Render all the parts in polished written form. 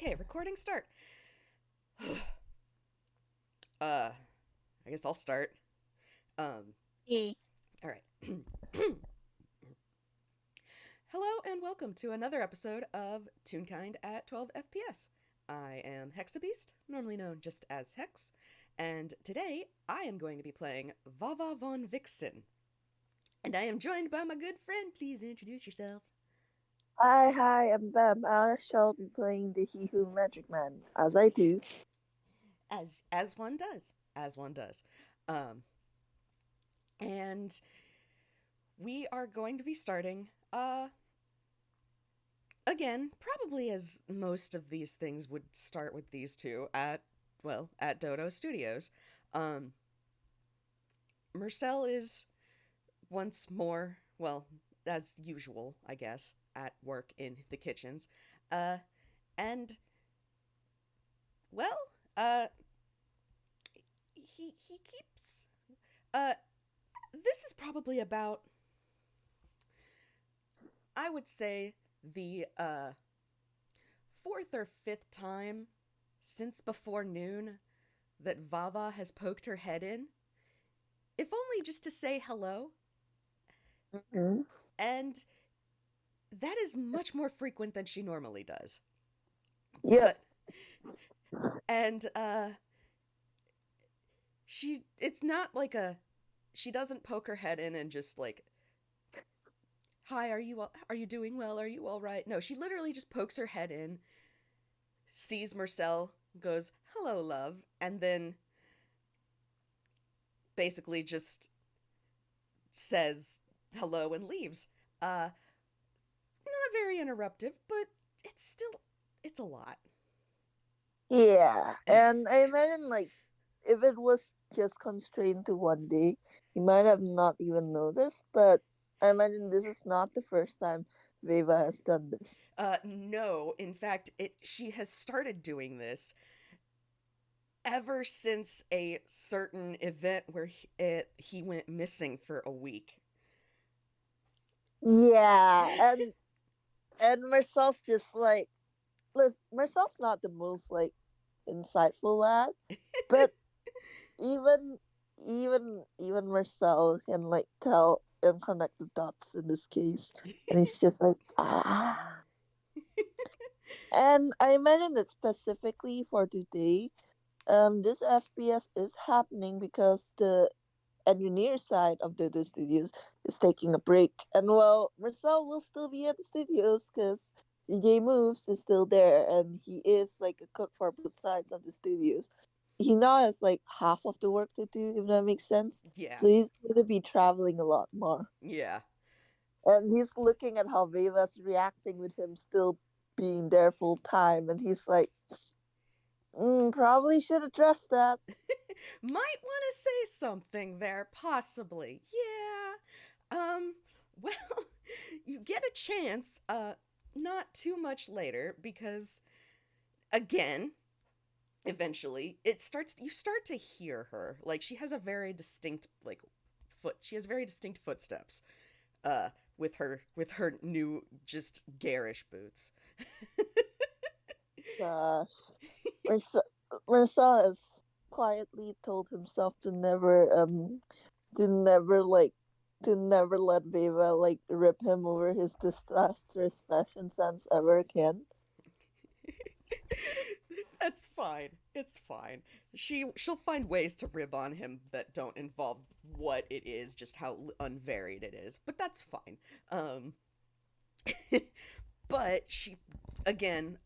Okay, recording start. I guess I'll start. Um, Hey. all right. Hello and welcome to another episode of Toonkind at 12 FPS. I am Hexabeast, normally known just as Hex, and today I am going to be playing Vava Von Vixen. And I am joined by my good friend. Please introduce yourself. Hi, I'm Vamp. I shall be playing the He Who Magic Man, as I do. As one does. As one does. Um, and we are going to be starting again, probably as most of these things would start with these two at Dodo Studios. Um, Mersel is once more, well, as usual, I guess, at work in the kitchens. Uh, and well, uh, he keeps. Uh, this is probably about, I would say, the fourth or fifth time since before noon that Vava has poked her head in, if only just to say hello. Hmm. And that is much more frequent than she normally does. Yep. But, and, it's not like she doesn't poke her head in and just like, hi, are you doing well? Are you all right? No, she literally just pokes her head in, sees Marcel, goes, hello, love, and then basically just says hello and leaves. Not very interruptive, but it's still, it's a lot. Yeah, and I imagine, like, if it was just constrained to one day, you might have not even noticed, but I imagine this is not the first time Veva has done this. No, in fact, she has started doing this ever since a certain event where he went missing for a week. Yeah, and Marcel's just like, listen, Marcel's not the most, like, insightful lad, but even even Marcel can, like, tell and connect the dots in this case, and he's just like, ah. And I imagine that specifically for today, this FPS is happening because the engineer side of the studios is taking a break, and well, Marcel will still be at the studios because DJ Moves is still there, and he is like a cook for both sides of the studios. He now has like half of the work to do, if that makes sense. Yeah, So he's going to be traveling a lot more. yeah. And he's looking at how Veva's reacting with him still being there full time. And he's like, probably should address that. Might want to say something there, possibly. Yeah. Um, well, you get a chance, not too much later, because, again, eventually you start to hear her, like she has a very distinct like she has very distinct footsteps with her new just garish boots. Gosh. Marcel, Marcel has quietly told himself to never, like, to never let Veva, like, rip him over his disastrous fashion sense ever again. That's fine, it's fine. She'll find ways to rib on him that don't involve what it is, just how unvaried it is, but that's fine. um but she, again,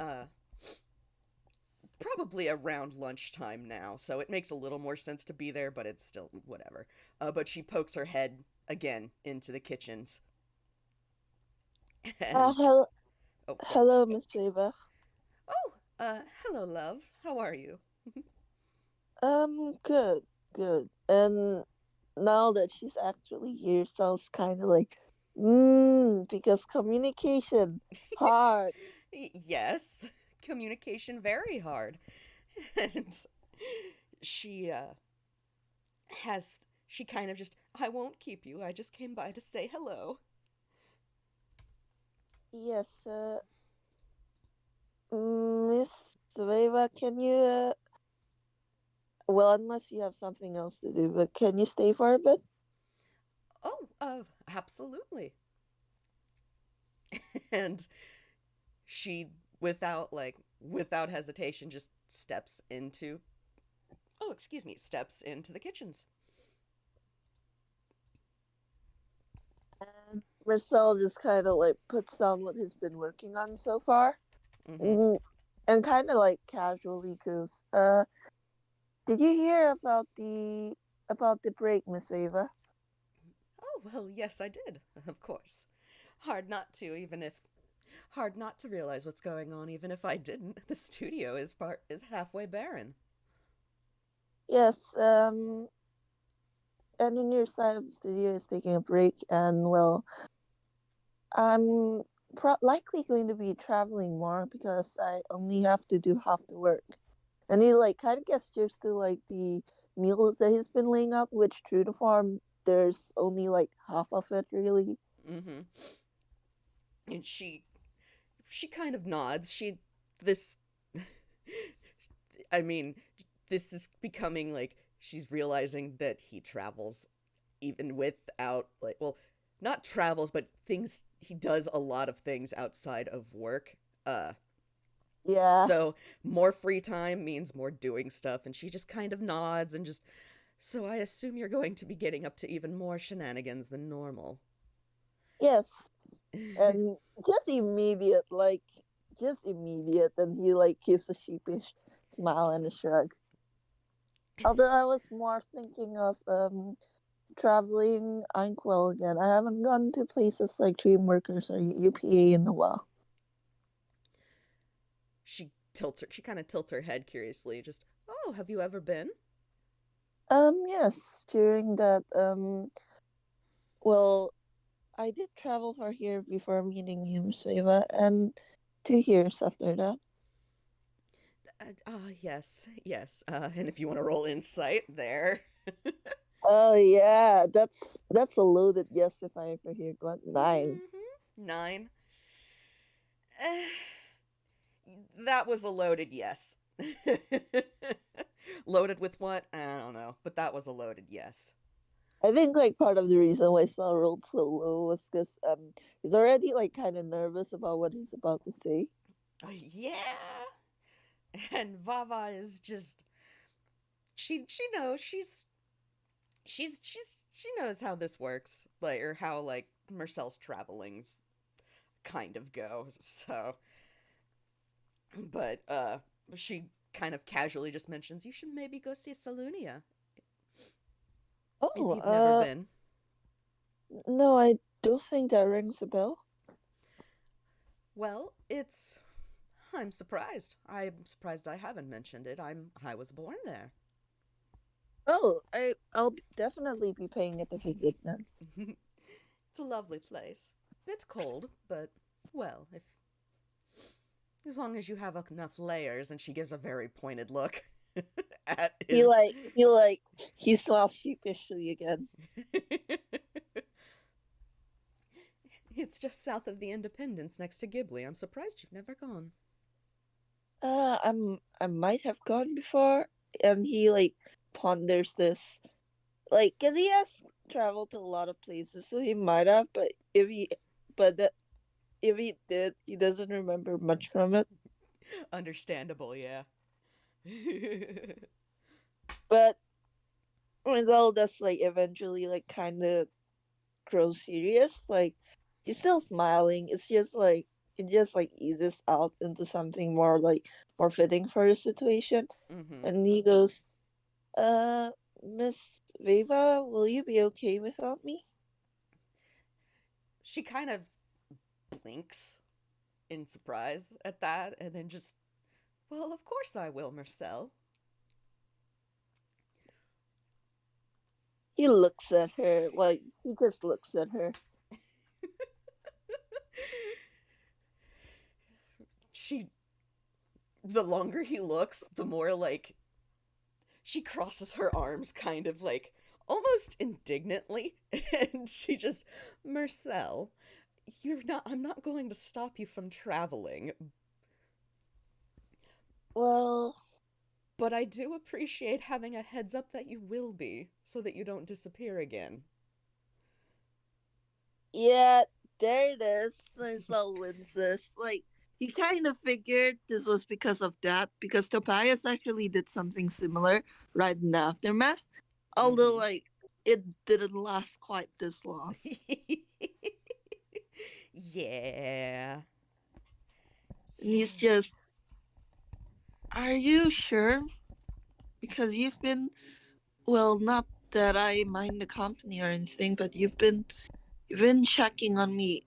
probably around lunchtime now, so it makes a little more sense to be there, but it's still whatever. But she pokes her head again into the kitchens, and Hel- oh, go. hello, Miss Veva. Oh, hello, love. How are you? Good, good. And now that she's actually here, sounds kind of like, because communication hard. Yes, communication very hard, and she has she kind of just, I won't keep you. I just came by to say hello. Yes, Miss Vava, can you? Well, unless you have something else to do, but can you stay for a bit? Oh, absolutely. And she, without hesitation, just steps into the kitchens. And Marcel just kind of like puts down what he's been working on so far, Mm-hmm. and, and kind of like casually goes, did you hear about the break, Miss Vava?" Oh, well, yes, I did, of course. Hard not to, even if hard not to realize what's going on, even if I didn't. The studio is halfway barren. Yes, and in your side of the studio is taking a break, and well, I'm likely going to be traveling more because I only have to do half the work. And he like kind of gestures to like the meals that he's been laying out, which true to form, there's only like half of it really. Mm-hmm. And she kind of nods. This I mean, this is becoming like she's realizing that he travels even without not travels, but things he does a lot of things outside of work. Yeah. So more free time means more doing stuff, and she just kind of nods and just. So I assume you're going to be getting up to even more shenanigans than normal. Yes. And just immediate, and he like gives a sheepish smile and a shrug. Although I was more thinking of traveling Inkwell again. I haven't gone to places like Dreamworkers or UPA in a while. She kind of tilts her head curiously, just, oh, have you ever been? Yes, during that well, I did travel for here before meeting you, Sveva, and 2 years after that. Yes, yes. And if you want to roll insight there. Oh yeah, that's a loaded yes if I ever hear one. 9. Mm-hmm. 9. Eh, that was a loaded yes. Loaded with what? I don't know, but that was a loaded yes. I think like part of the reason why Sal rolled so low was because he's already like kind of nervous about what he's about to say. Yeah. And Vava is just she knows she knows how this works, like, or how like Marcel's travelings kind of go. So, but she kind of casually just mentions you should maybe go see Salunia if Oh, you've never been. no, I don't think that rings a bell. Well, it's I'm surprised. I'm surprised I haven't mentioned it. I was born there. Oh, I'll definitely be paying it a visit then. It's a lovely place. Bit cold, but well, if as long as you have enough layers. And she gives a very pointed look at He his. like he like he smiles sheepishly again. It's just south of the Independence, next to Ghibli. I'm surprised you've never gone. I might have gone before, and he like ponders this, like, cause he has traveled to a lot of places, so he might have. But that if he did, he doesn't remember much from it. Understandable, yeah. But Rizal does like eventually like kind of grow serious. Like he's still smiling. It's just like it just like eases out into something more like more fitting for the situation. Mm-hmm. And he goes, Uh, Miss Viva, will you be okay without me? She kind of blinks in surprise at that, and then just, well, of course I will, Marcel. He looks at her. Like he just looks at her. She, the longer he looks, the more like she crosses her arms, kind of like almost indignantly, and she just, Marcel, I'm not going to stop you from traveling, Well, But I do appreciate having a heads up that you will be, so that you don't disappear again. yeah, there it is. Marcel wins this. Like, he kind of figured this was because of that, because Tobias actually did something similar right in the aftermath. Although, Mm-hmm. like, it didn't last quite this long. Yeah. And he's just, are you sure? Because you've been, well, not that I mind the company or anything, but you've been checking on me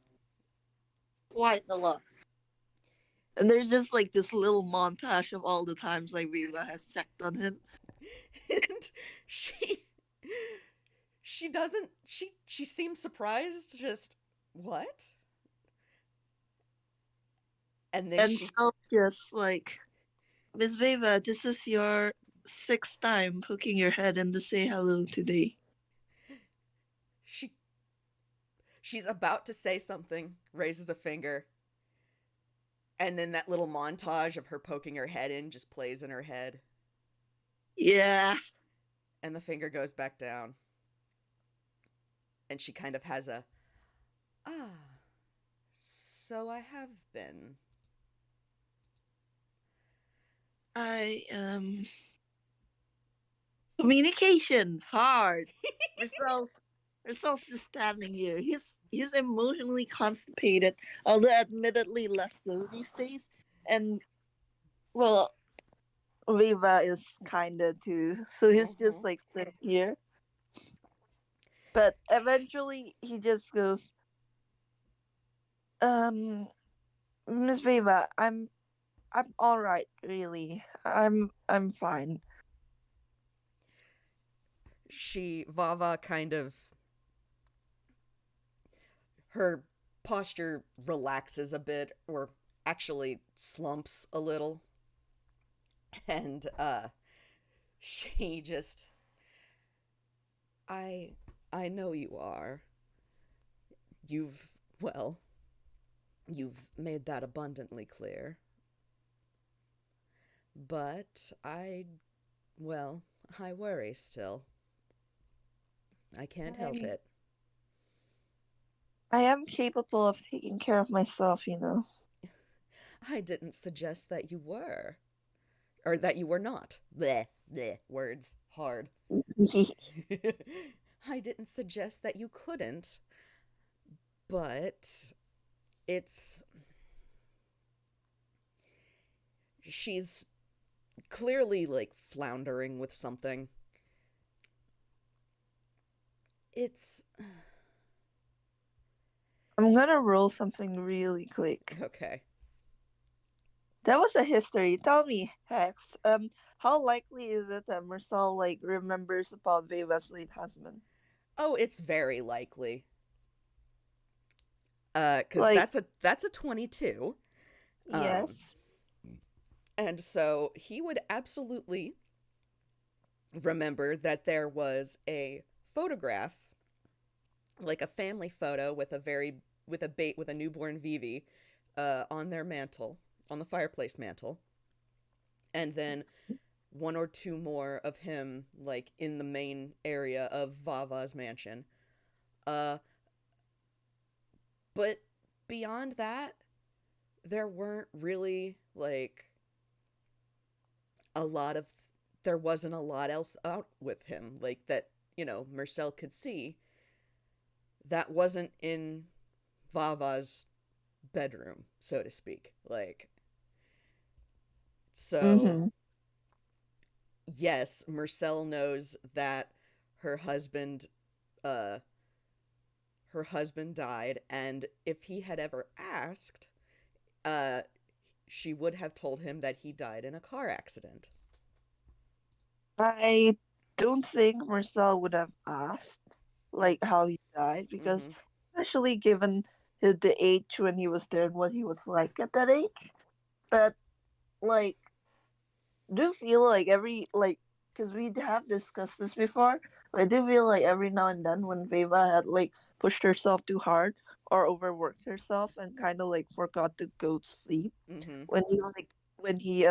quite a lot. And there's just like this little montage of all the times like Viva has checked on him. And she she seems surprised, just what? And then And she so just like, Miss Viva, this is your sixth time poking your head in to say hello today. she she's about to say something, raises a finger, and then that little montage of her poking her head in just plays in her head, Yeah, and the finger goes back down, and she kind of has a ah, so I have been. I communication hard. Marcel's Marcel's just standing here. He's emotionally constipated, although admittedly less so these days. And well, Viva is kinda too. So he's just Mm-hmm. like sitting here. But eventually he just goes, Miss Viva, I'm alright, really. I'm fine. Vava kind of, her posture relaxes a bit, or actually slumps a little, and she just, I I know you are. You've, well, you've made that abundantly clear. But well, I worry still. I can't help I it. I am capable of taking care of myself. I didn't suggest that you were. Or that you were not. Bleh, bleh, words hard. I didn't suggest that you couldn't, but it's. She's clearly like floundering with something. It's. I'm gonna roll something really quick. Okay. That was a history. Tell me, Hex, how likely is it that Marcel like remembers about Viva's late husband? Oh, it's very likely. Cuz Like, that's a 22. Um yes. and so he would absolutely remember that there was a photograph, like a family photo with a very with a newborn Vivi on their mantle, on the fireplace mantle, and then one or two more of him like in the main area of Vava's mansion. Uh but beyond that, there weren't really like a lot of there wasn't a lot else out with him like that, Marcel could see that wasn't in Vava's bedroom, so to speak. Like, so Mm-hmm. yes, Marcel knows that her husband uh her husband died, and if he had ever asked, uh she would have told him that he died in a car accident. I don't think Marcel would have asked like how he died because, Mhm. especially given the age when he was there and what he was like at that age. But like, do feel like every like because we have discussed this before. But I do feel like every now and then when Veva had like pushed herself too hard or overworked herself and kind of like forgot to go to sleep Mhm. when he like when he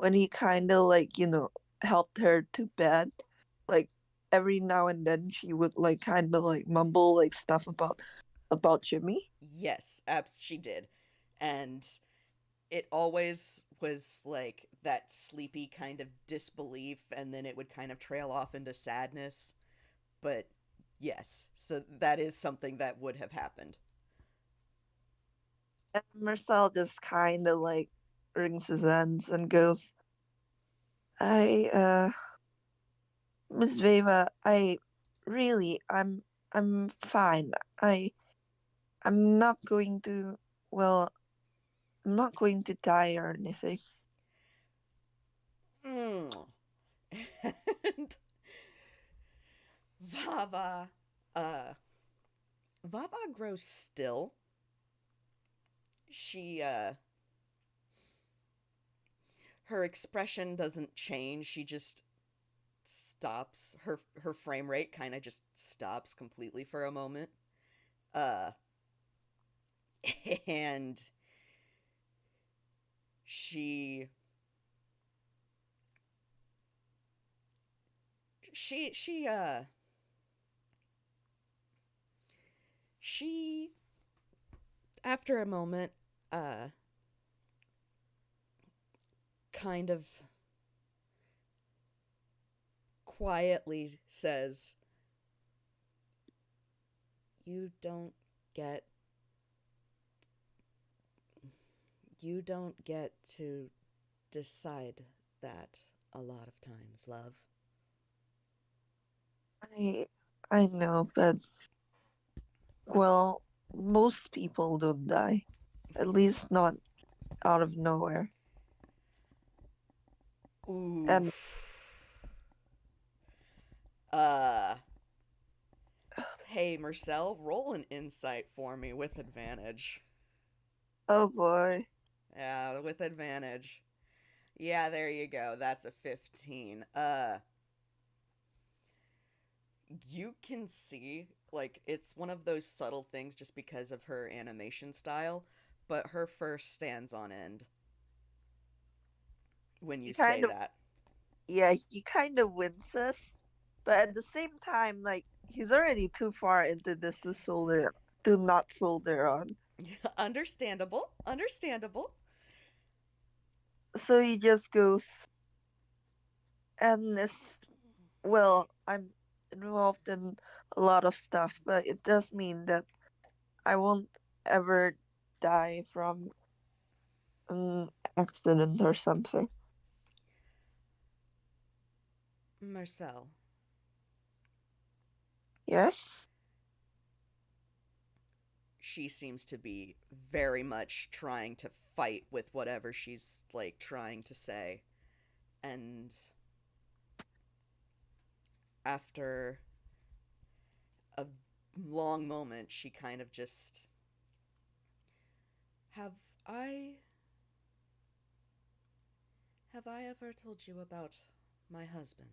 when he kind of like, helped her to bed. Like every now and then she would like kind of like mumble like stuff about Jimmy. Yes, abs she did. And it always was like that sleepy kind of disbelief, and then it would kind of trail off into sadness. But yes, so that is something that would have happened. And Marcel just kind of like wrings his hands and goes, I Miss Veva, I'm fine. I'm not going to, well, I'm not going to die or anything. Mm. And Vava, uh, Vava grows still. She, her expression doesn't change. She just stops. Her frame rate kind of just stops completely for a moment. Uh, and she she she uh she after a moment uh kind of quietly says, you don't get you don't get to decide that a lot of times, love. I I know, but well, most people don't die. At least not out of nowhere. And Oof. uh Hey, Marcel, roll an insight for me with advantage. oh boy. Yeah, with advantage. Yeah, there you go. That's a 15. You can see, like, it's one of those subtle things just because of her animation style, but her fur stands on end when He you kind say of that. Yeah, he kind of winces, but at the same time, like he's already too far into this to not soldier on. Understandable. Understandable. So he just goes and is well, I'm involved in a lot of stuff, but it does mean that I won't ever die from an accident or something. Marcel, Yes? she seems to be very much trying to fight with whatever she's, like, trying to say. And after a long moment, she kind of just. Have I. Have I ever told you about my husband?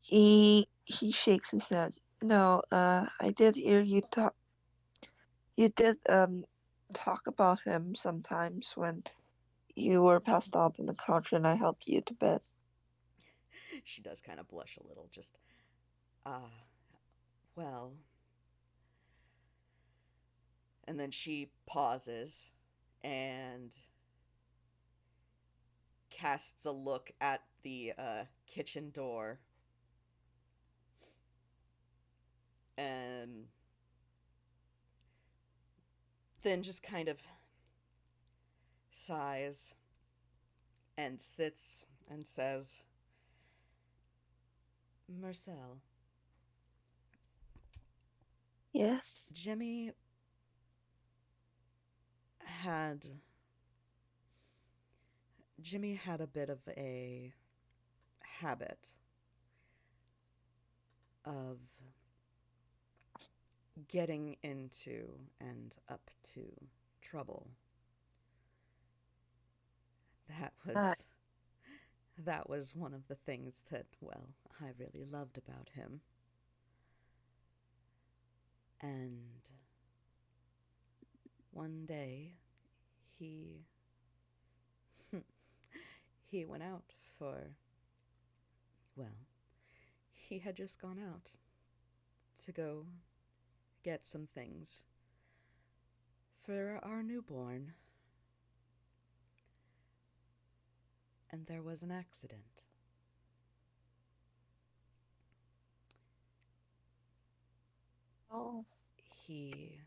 He shakes his head. No, I did hear you did talk about him sometimes when you were passed out on the couch and I helped you to bed. She does kind of blush a little, just, ah, well. And then she pauses and casts a look at the kitchen door and then just kind of sighs and sits and says, Marcel, Yes. Jimmy had Jimmy had a bit of a habit of getting into and up to trouble. That Uh, was that was one of the things that, well, I really loved about him. And one day he he went out for, well, he had just gone out to go get some things for our newborn, and there was an accident. Oh. He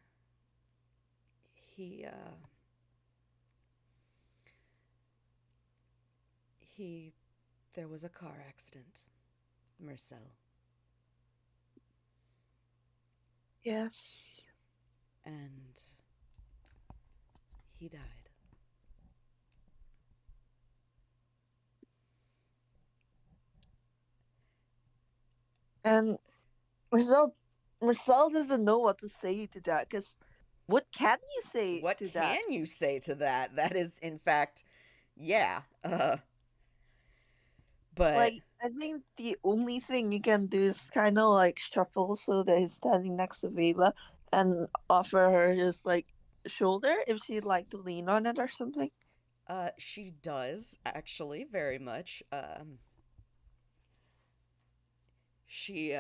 he he there was a car accident, Mersel, Yes. and he died. And Marcel doesn't know what to say to that because what can you say What to can that? you say to that? That is, in fact, yeah. But Like, I think the only thing you can do is kind of like shuffle so that he's standing next to Viva and offer her his like shoulder if she'd like to lean on it or something. she does actually very much. She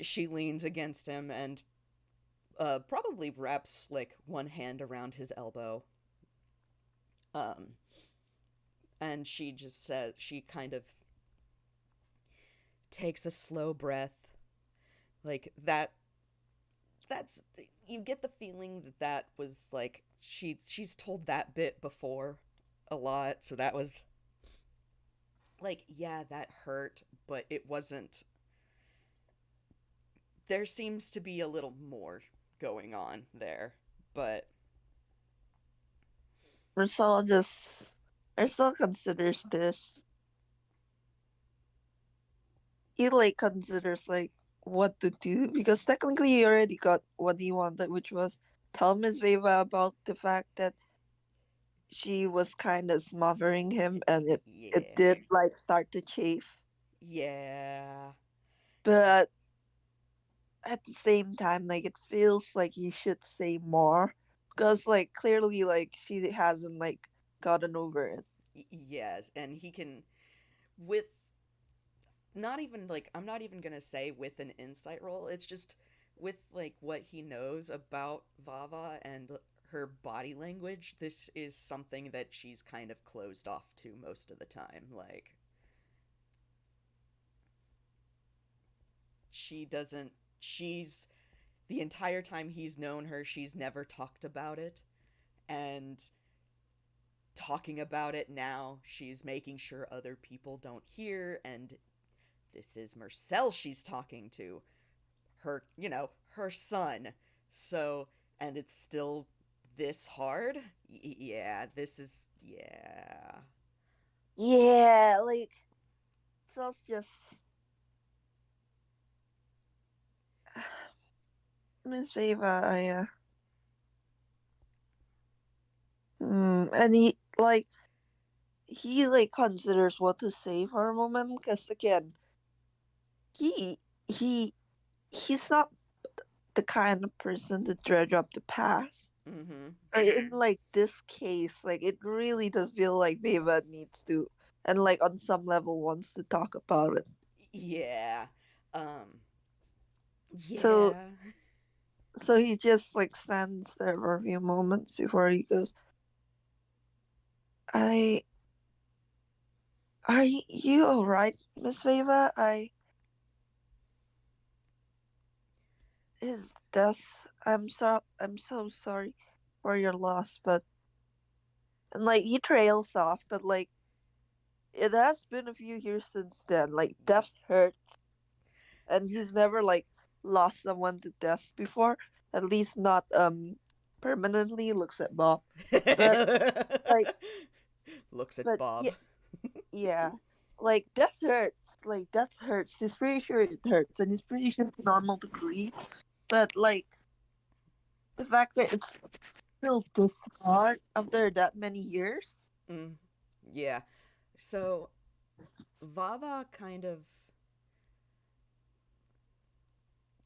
she leans against him and probably wraps like one hand around his elbow. Um, and she just says she kind of takes a slow breath, like that. That's you get the feeling that that was like she's told that bit before a lot, so that was like, yeah, that hurt, but it wasn't. There seems to be a little more going on there, but Marcel just Marcel considers this. He like considers like what to do because technically he already got what he wanted, which was tell Miss Veva about the fact that she was kind of smothering him and it yeah, did like start to chafe. yeah, But at the same time, like it feels like he should say more because like clearly like she hasn't like gotten over it. yes, and he can with not even like I'm not even gonna say with an insight roll. It's just with like what he knows about Vava and her body language. This is something that she's kind of closed off to most of the time. Like she doesn't. She's the entire time he's known her, she's never talked about it, and talking about it now, she's making sure other people don't hear. And this is Mersel she's talking to, her, her son. So, and it's still this hard? Yeah, this is, yeah. Yeah, like so it's just Miss Veva. And he like considers what to say for a moment because again he he he's not the kind of person to dredge up the past. Mm-hmm. In like this case, like it really does feel like Veva needs to, and like on some level wants to talk about it. Yeah. So Yeah. so he just like stands there for a few moments before he goes, I are you alright, Miss Veva? I his death. I'm so sorry for your loss, but and like he trails off, but like it has been a few years since then. Like death hurts, and he's never like lost someone to death before. At least not permanently. Looks at Bob, but like Looks at but Bob. yeah yeah. Like death hurts. Like death hurts. He's pretty sure it hurts, and he's pretty sure it's normal to grieve. But like the fact that it's still this hard after that many years. Mm, yeah. So, Vava kind of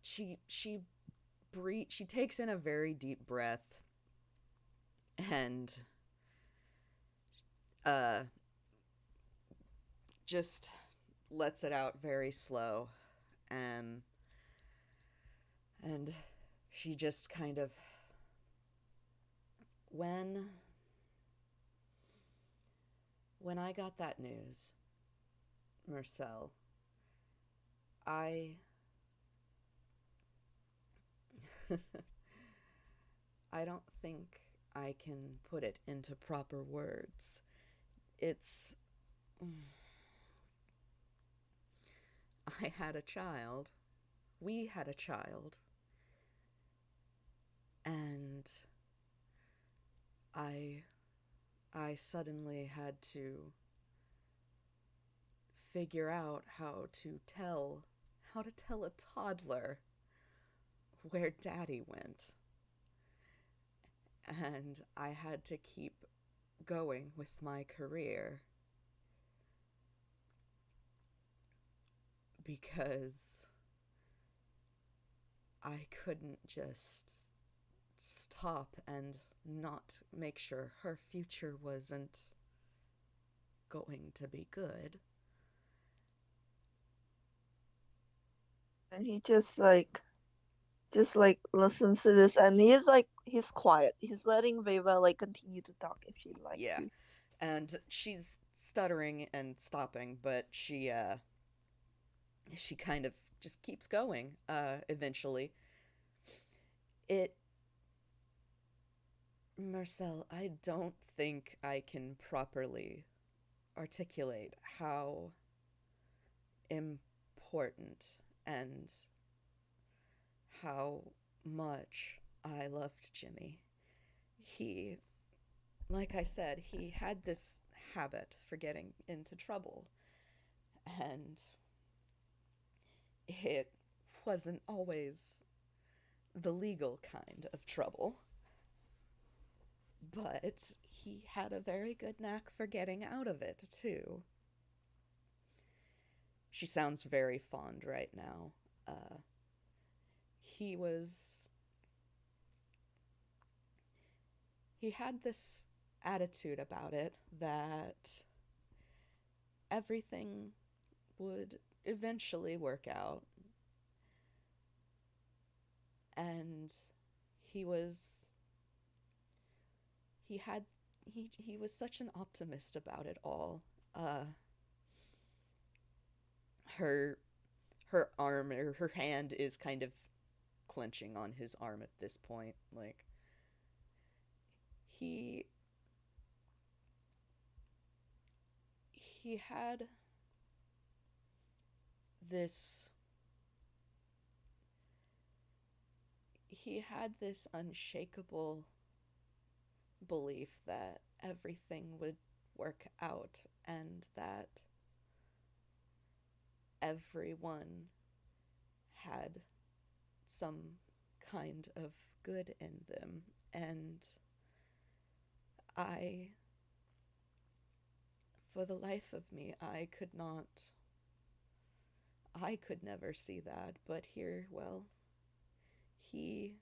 she takes in a very deep breath and uh just lets it out very slow, and and she just kind of, when I got that news, Marcel, I I don't think I can put it into proper words. It's I had a child. We had a child, and I I suddenly had to figure out how to tell a toddler where daddy went. And I had to keep going with my career because I couldn't just stop and not make sure her future wasn't going to be good. And he just like listens to this, and he's quiet. He's letting Veva like continue to talk if she'd like Yeah. to. And she's stuttering and stopping, but she kind of just keeps going. Eventually, it Marcel, I don't think I can properly articulate how important and how much I loved Jimmy. He, like I said, he had this habit for getting into trouble, and it wasn't always the legal kind of trouble, but he had a very good knack for getting out of it, too. She sounds very fond right now. Uh, he was. He had this attitude about it that everything would eventually work out. And he was. He had. He was such an optimist about it all. Uh, her her arm or her hand is kind of clenching on his arm at this point. Like he he had this unshakable belief that everything would work out and that everyone had some kind of good in them. And I, for the life of me, I could never see that. But here, well, he,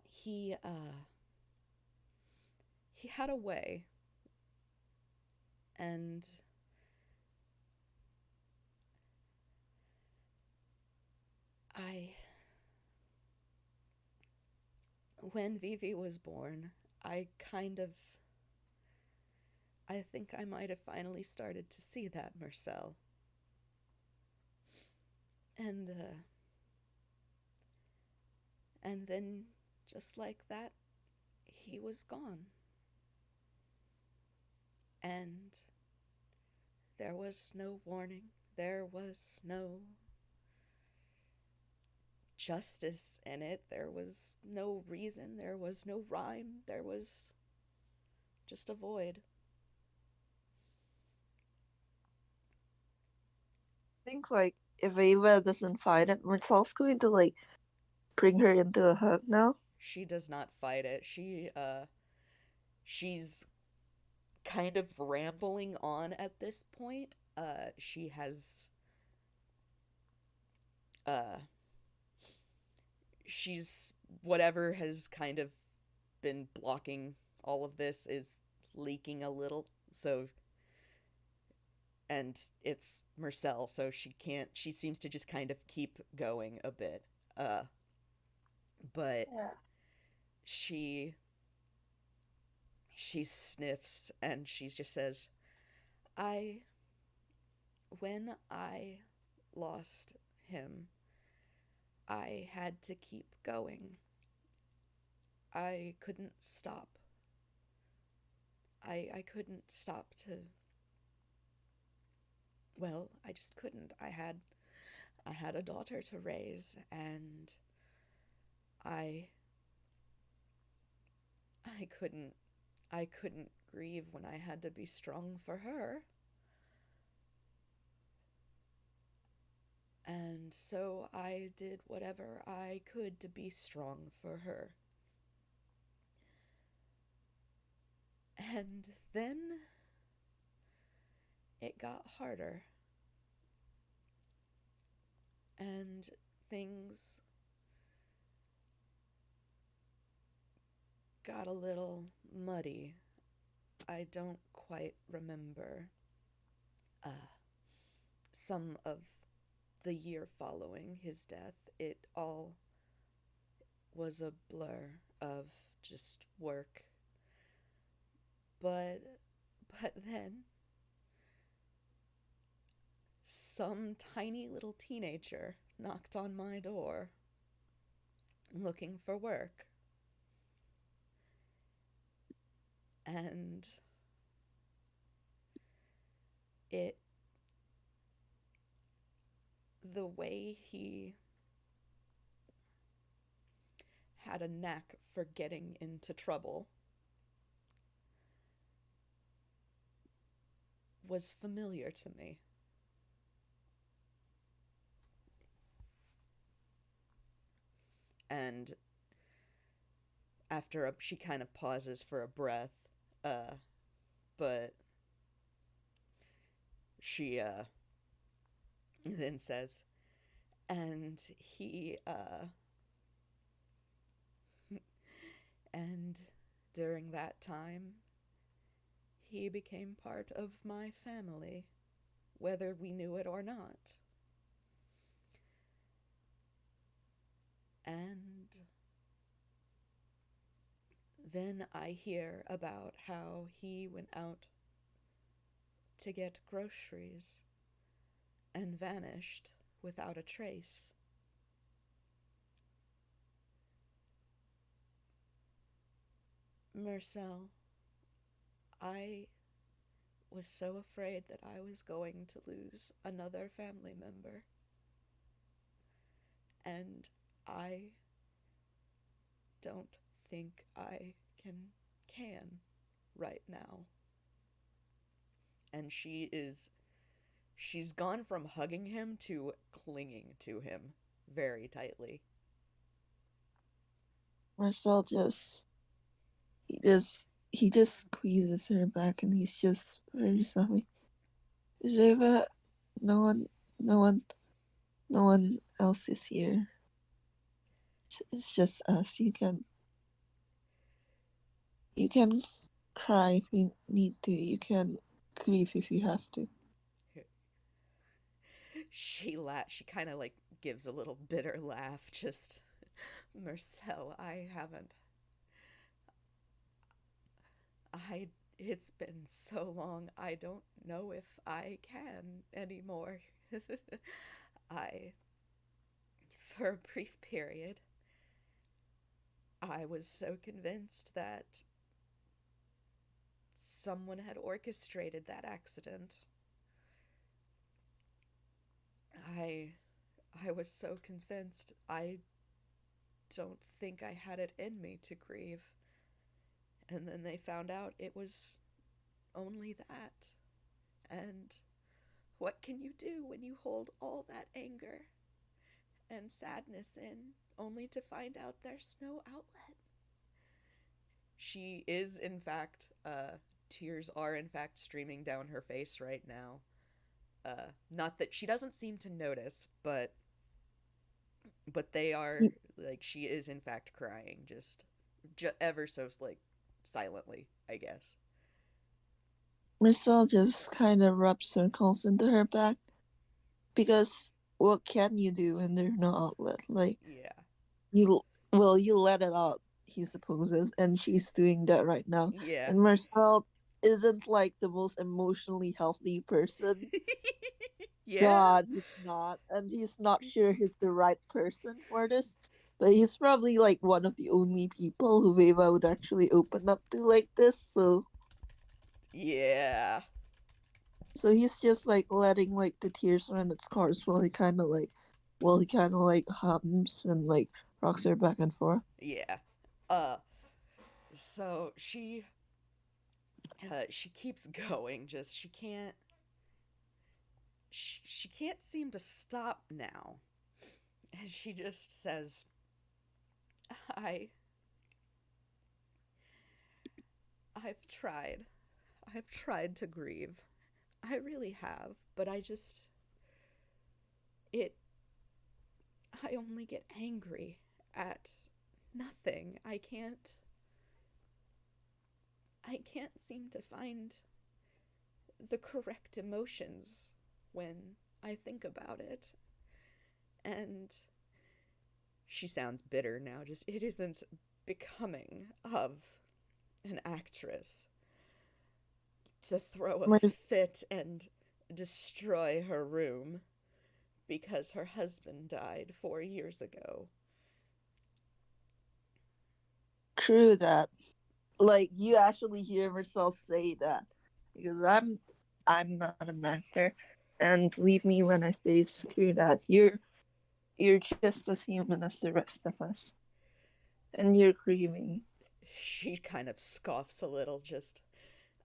he, uh, he had a way, and I, when Vivi was born, I kind of, I think I might have finally started to see that Marcel. And, and then, just like that, he was gone. And there was no warning, there was no justice in it, there was no reason, there was no rhyme, there was just a void. I think like if Ava doesn't fight it, Marcel's going to like bring her into a hug now. She does not fight it. She's kind of rambling on at this point. She has uh she's whatever has kind of been blocking all of this is leaking a little, So, and it's Mersel, so she seems to just kind of keep going a bit. Uh, but Yeah. she she sniffs and she just says, I when I lost him, I had to keep going. I couldn't stop. I couldn't stop to, well, I just couldn't. I had a daughter to raise, and I I couldn't I couldn't grieve when I had to be strong for her. And so I did whatever I could to be strong for her. And then it got harder, and things got a little muddy. I don't quite remember uh, some of the year following his death. It all was a blur of just work. But then some tiny little teenager knocked on my door looking for work. And it the way he had a knack for getting into trouble was familiar to me. And she kind of pauses for a breath, uh, but she then says, and and during that time, he became part of my family, whether we knew it or not. And then I hear about how he went out to get groceries and vanished without a trace. Mersel, I was so afraid that I was going to lose another family member. And I don't think I can right now. And she's gone from hugging him to clinging to him very tightly. Marcel he just squeezes her back and he's just very softly. Zeva, no one, no one, no one else is here. It's just us. You can cry if you need to. You can grieve if you have to. She kind of like gives a little bitter laugh, just, Marcel, I it's been so long. I don't know if I can anymore. I For a brief period, I was so convinced that someone had orchestrated that accident. I I was so convinced. I don't think I had it in me to grieve. And then they found out it was only that. And what can you do when you hold all that anger and sadness in only to find out there's no outlet? She is, in fact, tears are, in fact, streaming down her face right now. Not that she doesn't seem to notice, but they are, like, she is, in fact, crying, just ever so, like, silently, I guess. Marcel just kind of rubs circles into her back because what can you do when there's no outlet? Like Yeah. you, well, you let it out. He supposes, and she's doing that right now. Yeah. And Marcel isn't like the most emotionally healthy person. Yeah. God, he's not, and he's not sure he's the right person for this. But he's probably like one of the only people who Veva would actually open up to like this. Yeah. So he's just like letting like the tears run its course while he kind of like hums and like rocks her back and forth. Yeah. So she keeps going. Just she can't seem to stop now. And she just says, "I I've tried. I've tried to grieve. I really have, but it I only get angry at nothing. I can't seem to find the correct emotions when I think about it." And she sounds bitter now. Just it isn't becoming of an actress to throw a Mer- fit and destroy her room because her husband died 4 years ago. True that. Like you actually hear Marcel say that because I'm not an actor, and believe me when I say screw that. You're just as human as the rest of us, and you're grieving. She kind of scoffs a little, just,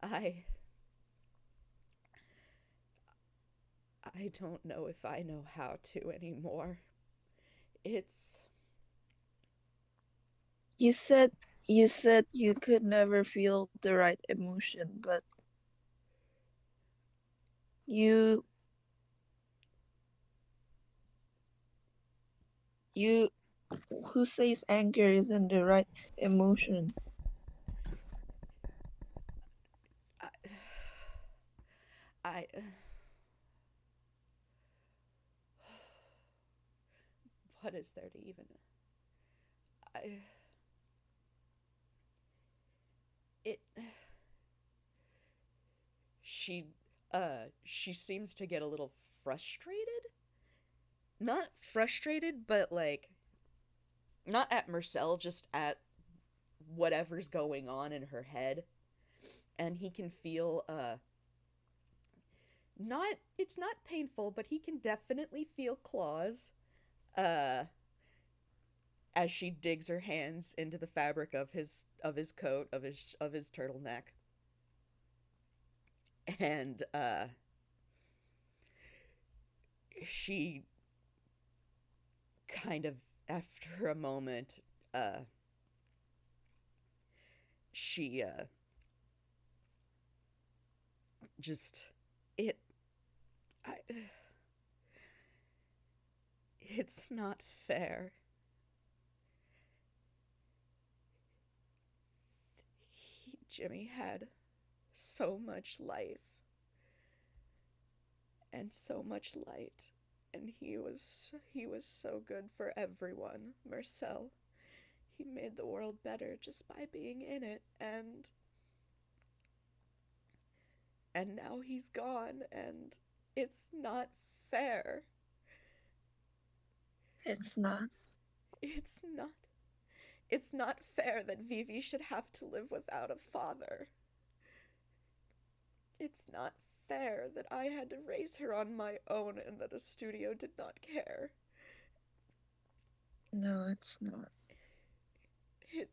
I. I don't know if I know how to anymore. It's. You said you could never feel the right emotion, but you you who says anger isn't the right emotion? I. I what is there to even. I. It. She seems to get a little frustrated. Not frustrated, but like. Not at Marcel, just at whatever's going on in her head. And he can feel, not. It's not painful, but he can definitely feel claws, uh, as she digs her hands into the fabric of his coat of his turtleneck, and she kind of after a moment, uh, she just it I, it's not fair. Jimmy had so much life and so much light, and he was so good for everyone. Marcel, he made the world better just by being in it, and now he's gone, and it's not fair. It's not. It's not. It's not fair that Vivi should have to live without a father. It's not fair that I had to raise her on my own and that a studio did not care. No, it's not. It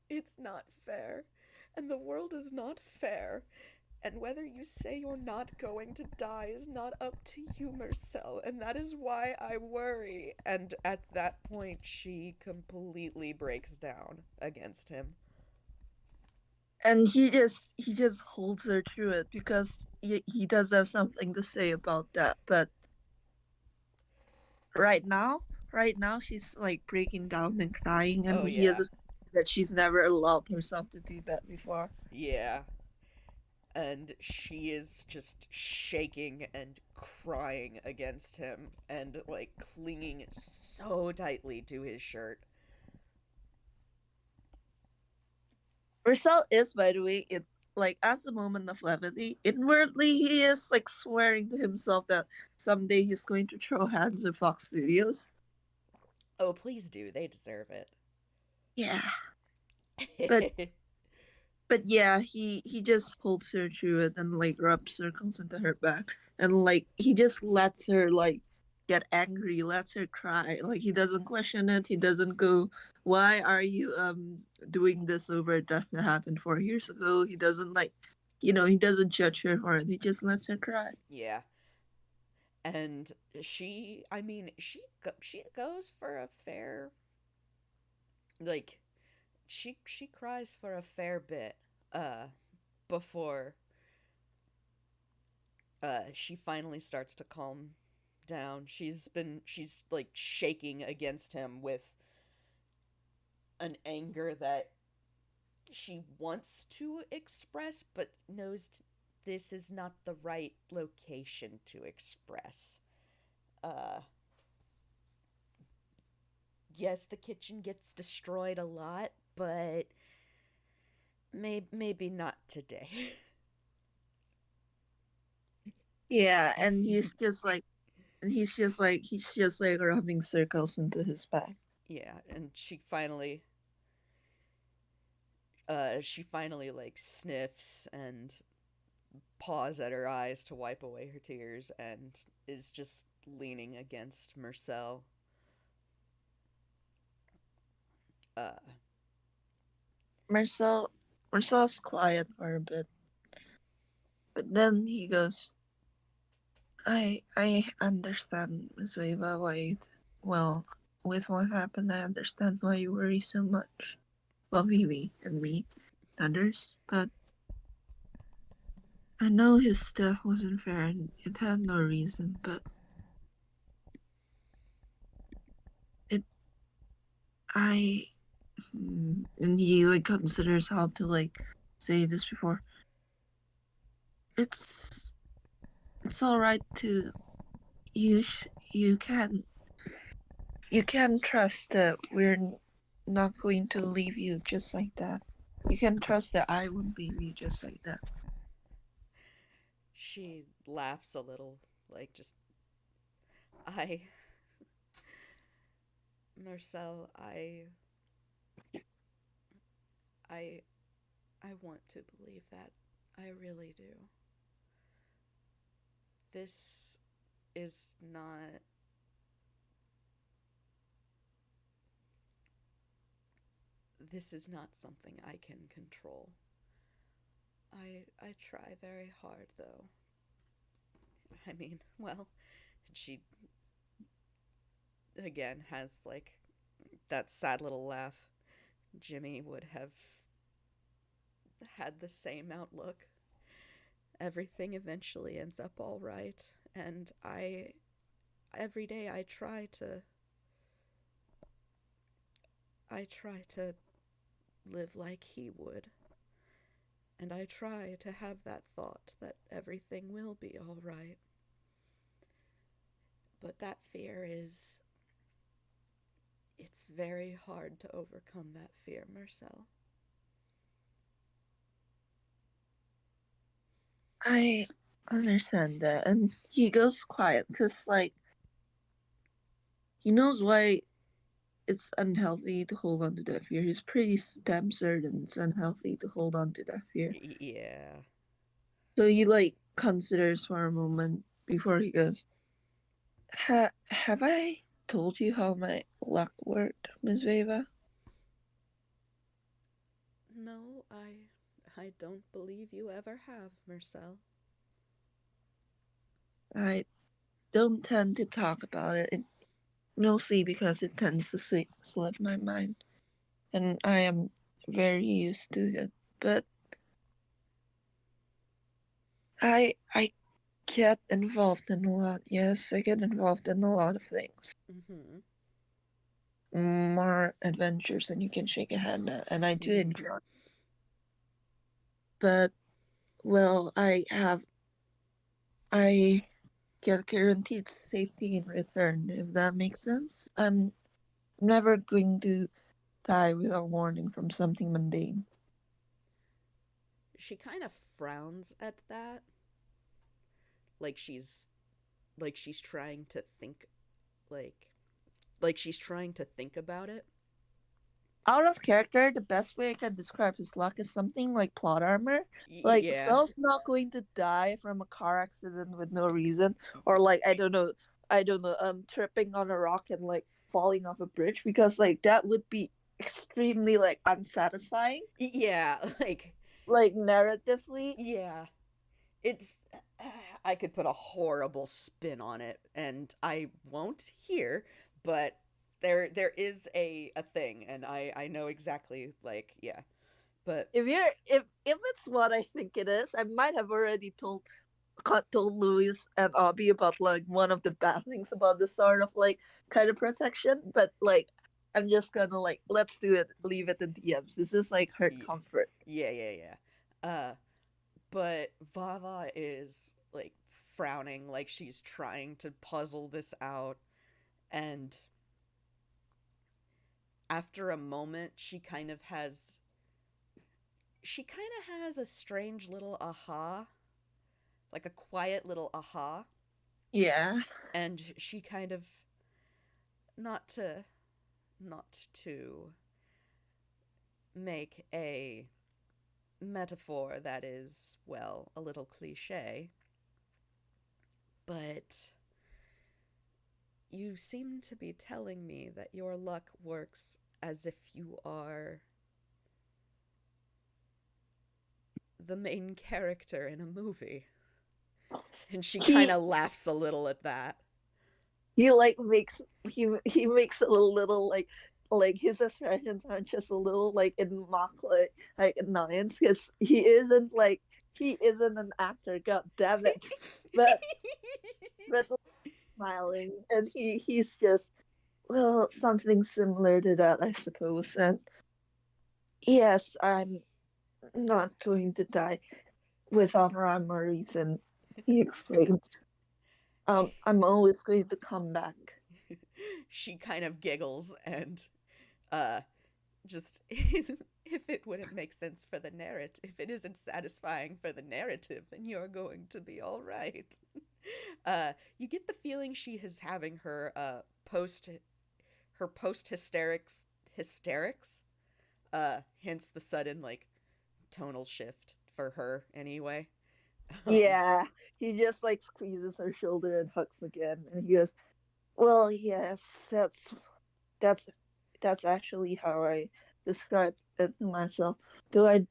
it's not fair. And the world is not fair. And whether you say you're not going to die is not up to you, Marcel, and that is why I worry. And at that point, she completely breaks down against him. And he just holds her through it because he does have something to say about that. But right now, right now she's like breaking down and crying, Oh, and he has yeah. that she's never allowed herself to do that before. Yeah. And she is just shaking and crying against him and like clinging so tightly to his shirt. Marcel is, by the way, it like as a moment of levity. Inwardly, he is like swearing to himself that someday he's going to throw hands with Fox Studios. Oh, please do. They deserve Yeah, but it. yeah, he just pulls her through it and like rubs circles into her back, and like he just lets her like get angry, lets her cry. Like he doesn't question it. He doesn't go, "Why are you doing this over a death that happened 4 years ago?" He doesn't like, he doesn't judge her for it. He just lets her cry. Yeah. And she, I mean, she goes for a fair, like, she cries for a fair bit uh before she finally starts to calm down. She's like shaking against him with an anger that she wants to express but knows this is not the right location to express. Uh yes, the kitchen gets destroyed a lot, but maybe not today. Yeah, and he's just like rubbing circles into his back. Yeah, and she finally like sniffs and paws at her eyes to wipe away her tears and is just leaning against Marcel. Uh Marcel Marcel's quiet for a bit, but then he goes, I understand, Miss Weva, why well, with what happened, I understand why you worry so much. Well, Vivi and me, and others, but I know his death wasn't fair and it had no reason, but it, I, and he like considers how to like say this before. It's, it's all right to, you can, you can trust that we're not going to leave you just like that. You can trust that I won't leave you just like that. she laughs a little, like just I Marcel, I I want to believe that. I really do. This is not this is not something I can control. I try very hard though. I mean, well, she again has like that sad little laugh. Jimmy would have had the same outlook. Everything eventually ends up all right, and I every day I try to live like he would. And I try to have that thought that everything will be all right. But that fear is it's very hard to overcome that fear, Marcel. I understand that. And he goes quiet because, like, he knows why it's unhealthy to hold on to that fear. He's pretty damn certain it's unhealthy to hold on to that fear. Yeah. So he, like, considers for a moment before he goes, have I told you how my luck worked, Miss Veva? No, I don't believe you ever have, Marcel. I don't tend to talk about it, mostly because it tends to slip my mind. And I am very used to it. But I get involved in a lot. Yes, I get involved in a lot of things. Mm-hmm. more adventures than you can shake a hand at, and I do enjoy. But well, I get guaranteed safety in return, if that makes sense. I'm never going to die without warning from something mundane. She kind of frowns at that, like she's trying to think, like she's trying to think about it. Out of character, the best way I can describe his luck is something like plot armor. Like, Yeah. Cell's not going to die from a car accident with no reason, or like I don't know, tripping on a rock and like falling off a bridge, because like that would be extremely like unsatisfying, Yeah, like narratively. yeah. It's I could put a horrible spin on it and I won't here, but there is a thing and I know exactly yeah. But If it's what I think it is, I might have already told Louis and Abby about like one of the bad things about this sort of like kind of protection, but like I'm just gonna like let's do it, leave it in DMs. This is like her yeah, comfort. yeah. But Vava is like frowning like she's trying to puzzle this out and after a moment she kind of has a strange little aha, like a quiet little aha, Yeah. and she kind of not to not to make a metaphor that is well a little cliche, but you seem to be telling me that your luck works as if you are the main character in a movie. And she kind He of laughs a little at that. he like makes he makes a little like his expressions aren't just a little like in mock like annoyance, because he isn't an actor, god damn it. but but smiling, and he's just, well, something similar to that, I suppose. And yes, I'm not going to die without rhyme or reason, he explained. I'm always going to come back. She kind of giggles and uh just if it wouldn't make sense for the narrative, if it isn't satisfying for the narrative, then you're going to be all right. You get the feeling she is having post hysterics. Hence the sudden like tonal shift for her anyway. Um, Yeah, he just like squeezes her shoulder and hugs again, and he goes, well, yes, that's that's actually how I describe it to myself, though I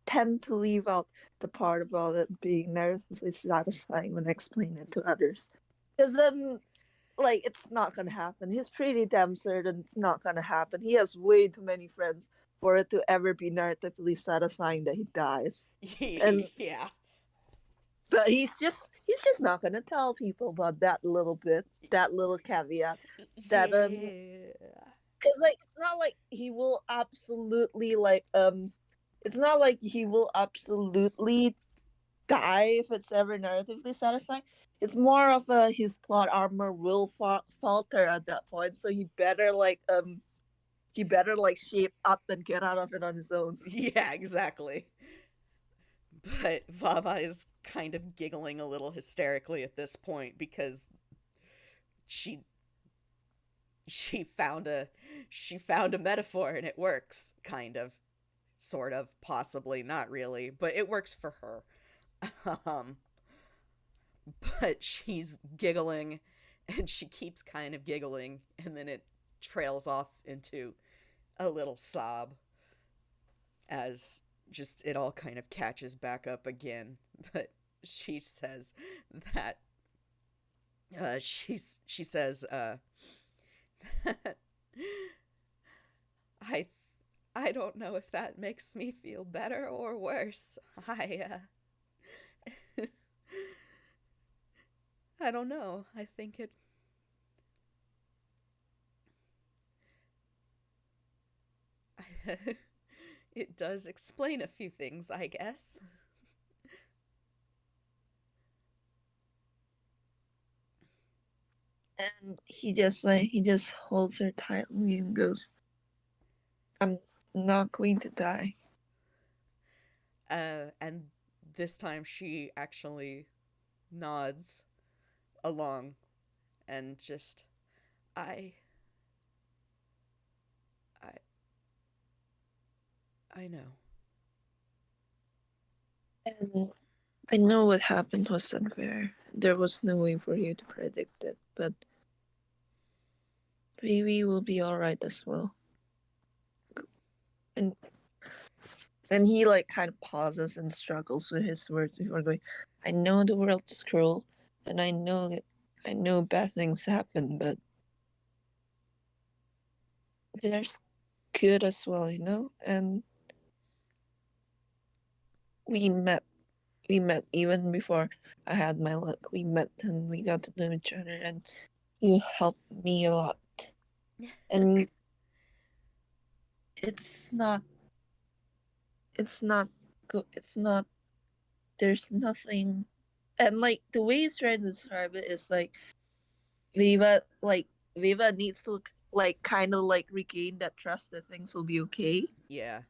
tend to leave out the part about it being narratively satisfying when I explain it to others. Because then, like, it's not gonna happen. He's pretty damn certain it's not gonna happen. He has way too many friends for it to ever be narratively satisfying that he dies. And yeah. but he's just not gonna tell people about that little bit, that little caveat. That Yeah. because like it's not like he will absolutely die if it's ever narratively satisfying. It's more of a his plot armor will falter at that point, so he better like shape up and get out of it on his own. Yeah, exactly. But Vava is kind of giggling a little hysterically at this point because she she found a she found a metaphor and it works kind of, sort of, possibly, not really, but it works for her. um but she's giggling and she keeps kind of giggling and then it trails off into a little sob as just it all kind of catches back up again. But she says that she says I I don't know if that makes me feel better or worse. I don't know. I think It does explain a few things, I guess. And he just holds her tightly and goes, "I'm not going to die." And this time she actually nods along and just, I, I, I know. And I know what happened was unfair. There was no way for you to predict it, but maybe we'll be alright as well. And he like kind of pauses and struggles with his words before going, "I know the world's cruel, and I know bad things happen, but there's good as well, you know." And we met we met even before I had my luck. We met and we got to know each other, and you helped me a lot. And it's not, it's not good. It's not. There's nothing, and like the way he's trying to describe it is like Viva needs to like kind of like regain that trust that things will be okay. Yeah,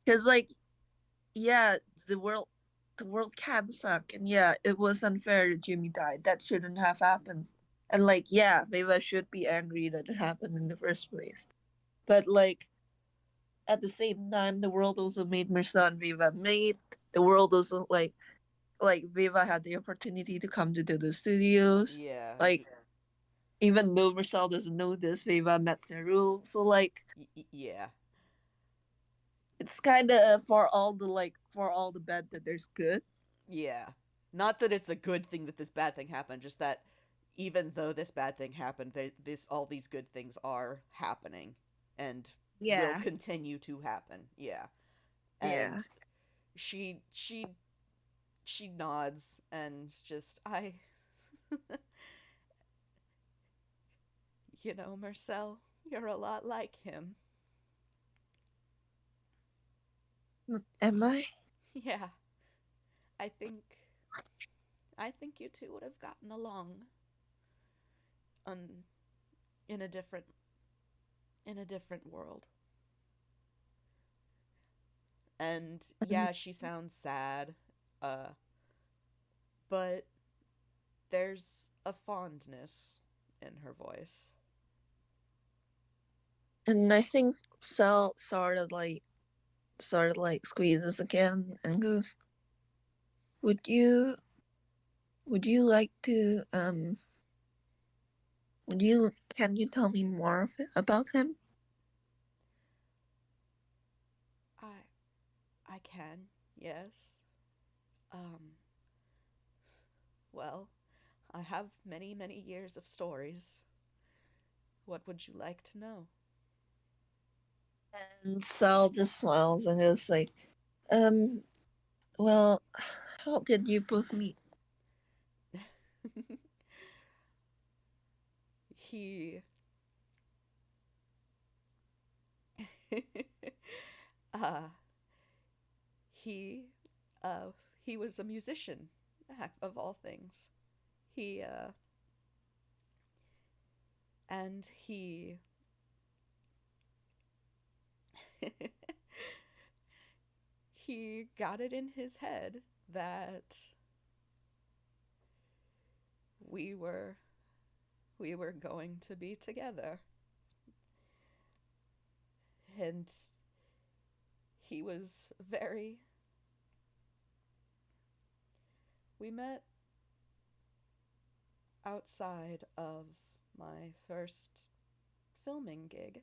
Because like yeah, the world the world can suck, and yeah, it was unfair that Jimmy died. That shouldn't have happened. And like yeah, Viva should be angry that it happened in the first place. But like at the same time, the world also made Mirsa and Viva mate. The world also like Viva had the opportunity to come to the studios. yeah, Like even though Marcel doesn't know this, Viva met Zerul. So like yeah, it's kind of for all the bad that there's good. yeah. Not that it's a good thing that this bad thing happened, just that even though this bad thing happened, this all these good things are happening and will Yeah, continue to happen. Yeah. yeah. And she she she nods and just, I you know, Marcel, you're a lot like him. Am I? Yeah. I think I think you two would have gotten along on in a different in a different world. And yeah, she sounds sad. Uh but there's a fondness in her voice. And I think Sal sort of like squeezes again and goes, "Would you like to would you can you tell me more of it, about him?" I I can. Yes. Um well, I have many years of stories. What would you like to know? And Sal just smiles and goes like, um, well, how did you both meet? he uh he uh he was a musician, of all things. He and he got it in his head that we were we were going to be together. And he was very we met outside of my first filming gig.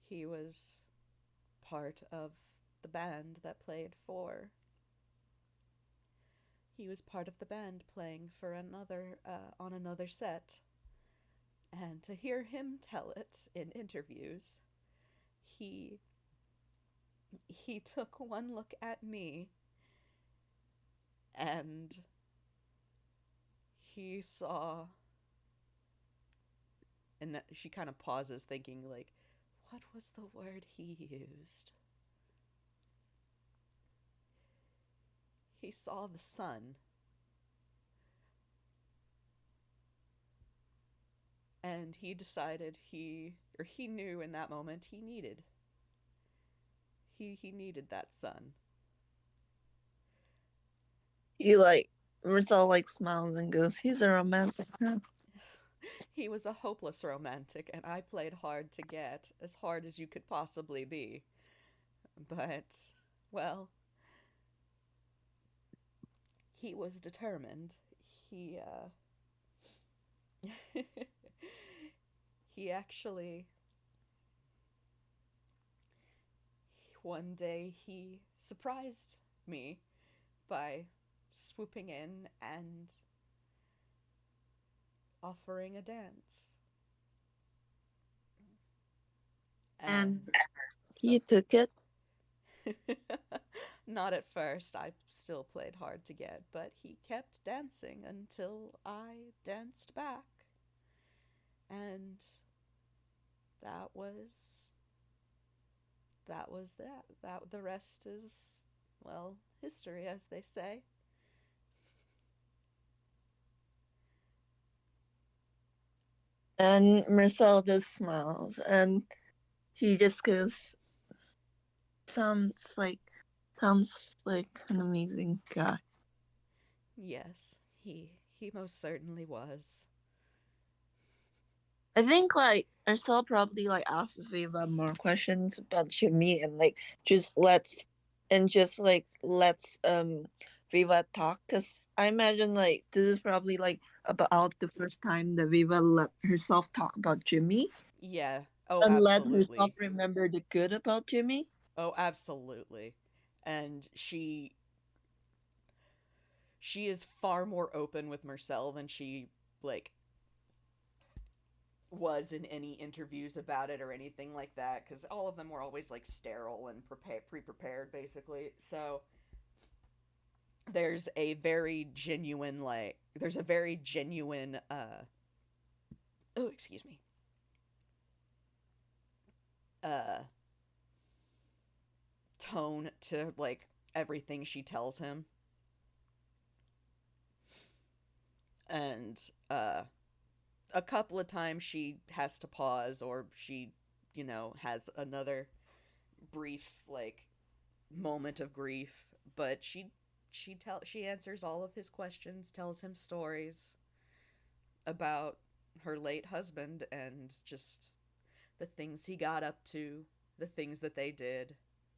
He was part of the band that played for he was part of the band playing for another on another set. And to hear him tell it in interviews, he he took one look at me and he saw, and she kind of pauses thinking like, what was the word he used? He saw the sun, and he decided he knew in that moment he needed that sun. He like Marcel like smiles and goes, "He's a romantic now." He was a hopeless romantic, and I played hard to get, as hard as you could possibly be. But, well, he was determined. He, he actually, one day, he surprised me by swooping in and offering a dance. And And, he oh, took it. not at first. I still played hard to get, but he kept dancing until I danced back. And that was that. That the rest is, well, history, as they say. And Marcel just smiles and he just goes, sounds like an amazing guy. Yes, he most certainly was. I think like Marcel probably like asks Viva more questions about Jimmy and like just let's Viva talk, because I imagine like this is probably like about the first time that Viva let herself talk about Jimmy Yeah. Oh, and let herself absolutely. remember the good about Jimmy. Oh, absolutely. And she is far more open with Marcel than she like was in any interviews about it or anything like that, because all of them were always like sterile and pre-prepared basically. So there's a very genuine oh, excuse me, uh tone to like everything she tells him. And a couple of times she has to pause, or she, has another brief like moment of grief, but she answers all of his questions, tells him stories about her late husband and just the things he got up to, the things that they did,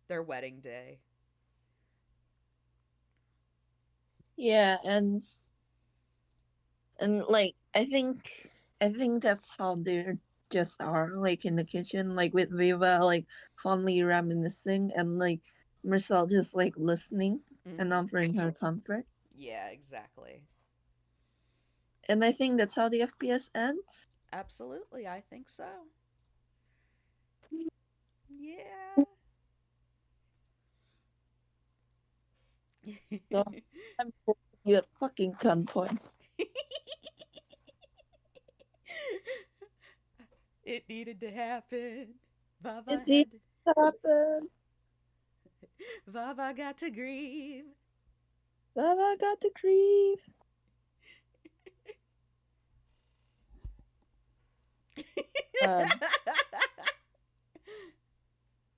their wedding day. Yeah, and like I think that's how they just are like in the kitchen, like with Viva like fondly reminiscing and like Marcel just like listening and Mm-hmm. offering her comfort. Yeah, exactly. And I think that's how the FPS ends. Absolutely, I think so. Yeah. So I'm holding you at fucking gunpoint. It needed to happen. It Vava did had happen. Vava got to grieve. Baba got the grief. And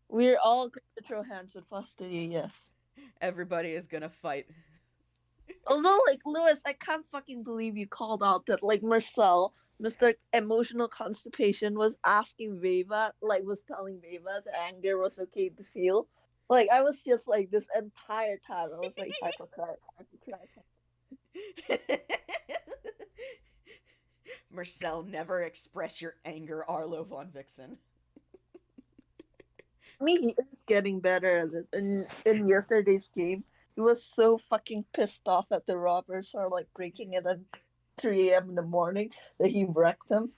we're all going to throw hands with Fastidie, yes. Everybody is gonna fight. Also, like Lewis, I can't fucking believe you called out that like Marcel, Mr. Emotional Constipation, was asking Veva, like was telling Veva the anger was okay to feel. Like I was just like this entire time, I was like hypocrite, hypocrite. Marcel, never express your anger, Arlo von Vixen. I mean, he is getting better at it. In yesterday's game, he was so fucking pissed off at the robbers for like breaking it at 3 a.m. in the morning that he wrecked them.